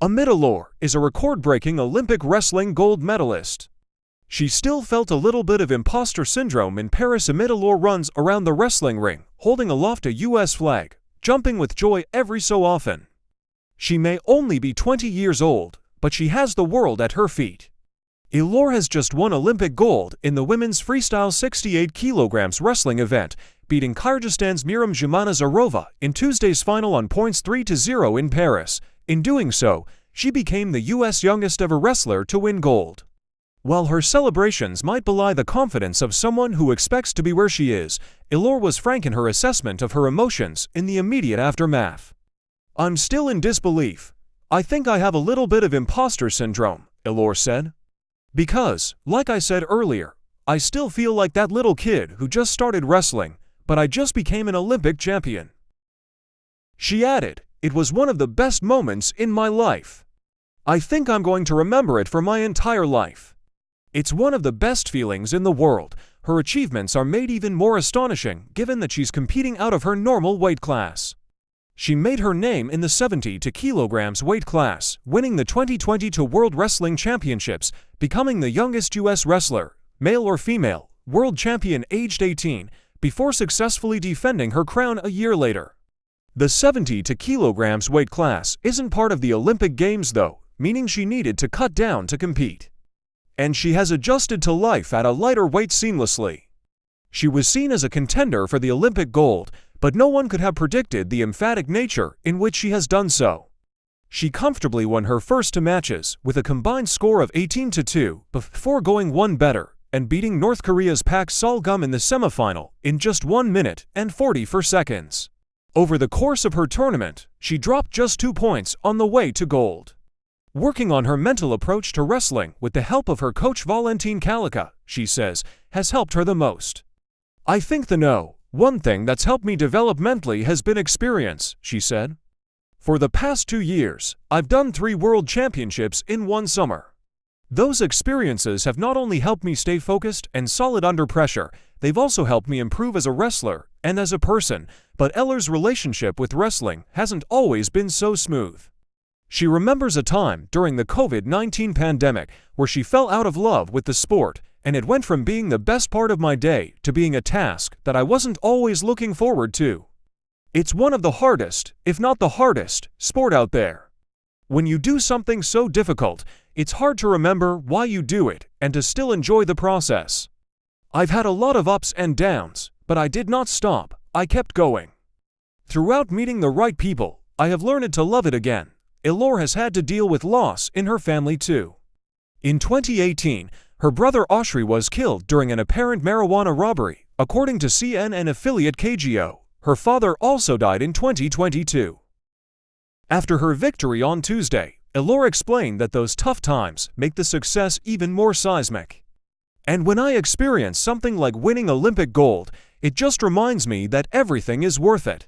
Amit Elor is a record-breaking Olympic wrestling gold medalist. She still felt a little bit of imposter syndrome in Paris. Amit Elor runs around the wrestling ring, holding aloft a US flag, jumping with joy every so often. She may only be 20 years old, but she has the world at her feet. Elor has just won Olympic gold in the women's freestyle 68 kg wrestling event, beating Kyrgyzstan's Meerim Zhumanazarova in Tuesday's final on points 3-0 in Paris. In doing so, she became the US youngest ever wrestler to win gold. While her celebrations might belie the confidence of someone who expects to be where she is, Elor was frank in her assessment of her emotions in the immediate aftermath. "I'm still in disbelief. I think I have a little bit of imposter syndrome," Elor said. "Because, like I said earlier, I still feel like that little kid who just started wrestling, but I just became an Olympic champion." She added, "It was one of the best moments in my life. I think I'm going to remember it for my entire life. It's one of the best feelings in the world." Her achievements are made even more astonishing given that she's competing out of her normal weight class. She made her name in the 72 kg weight class, winning the 2022 World Wrestling Championships, becoming the youngest US wrestler, male or female, world champion aged 18, before successfully defending her crown a year later. The 72 kg weight class isn't part of the Olympic Games though, meaning she needed to cut down to compete. And she has adjusted to life at a lighter weight seamlessly. She was seen as a contender for the Olympic gold, but no one could have predicted the emphatic nature in which she has done so. She comfortably won her first two matches with a combined score of 18-2 before going one better and beating North Korea's Pak Sol-gum in the semifinal in just 1 minute and 44 seconds. Over the course of her tournament, she dropped just 2 points on the way to gold. Working on her mental approach to wrestling with the help of her coach Valentin Kalika, she says, has helped her the most. "I think one thing that's helped me develop mentally has been experience," she said. "For the past 2 years, I've done 3 world championships in 1 summer. Those experiences have not only helped me stay focused and solid under pressure, they've also helped me improve as a wrestler and as a person." But Elor's relationship with wrestling hasn't always been so smooth. She remembers a time during the COVID-19 pandemic where she fell out of love with the sport, and it went from being the best part of my day to being a task that I wasn't always looking forward to. "It's one of the hardest, if not the hardest, sport out there. When you do something so difficult, it's hard to remember why you do it and to still enjoy the process. I've had a lot of ups and downs, but I did not stop. I kept going. Throughout meeting the right people, I have learned to love it again." Elor has had to deal with loss in her family too. In 2018, her brother Oshri was killed during an apparent marijuana robbery, according to CNN affiliate KGO. Her father also died in 2022. After her victory on Tuesday, Elor explained that those tough times make the success even more seismic. "And when I experience something like winning Olympic gold, it just reminds me that everything is worth it.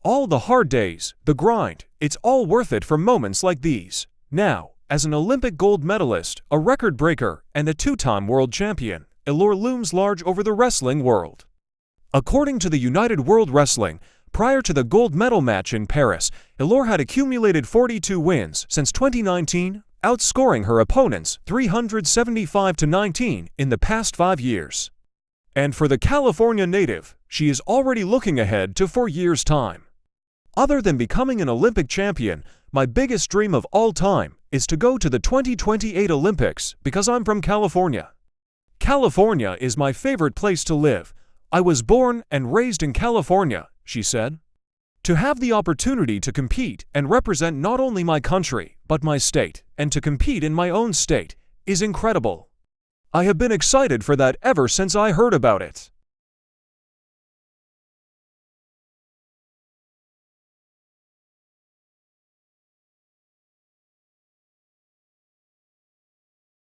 All the hard days, the grind, it's all worth it for moments like these." Now, as an Olympic gold medalist, a record breaker, and a 2-time world champion, Elor looms large over the wrestling world. According to the United World Wrestling, prior to the gold medal match in Paris, Elor had accumulated 42 wins since 2019, outscoring her opponents 375-19 in the past 5 years. And for the California native, she is already looking ahead to 4 years' time. "Other than becoming an Olympic champion, my biggest dream of all time is to go to the 2028 Olympics because I'm from California. California is my favorite place to live. I was born and raised in California," she said. "To have the opportunity to compete and represent not only my country, but my state, and to compete in my own state, is incredible. I have been excited for that ever since I heard about it."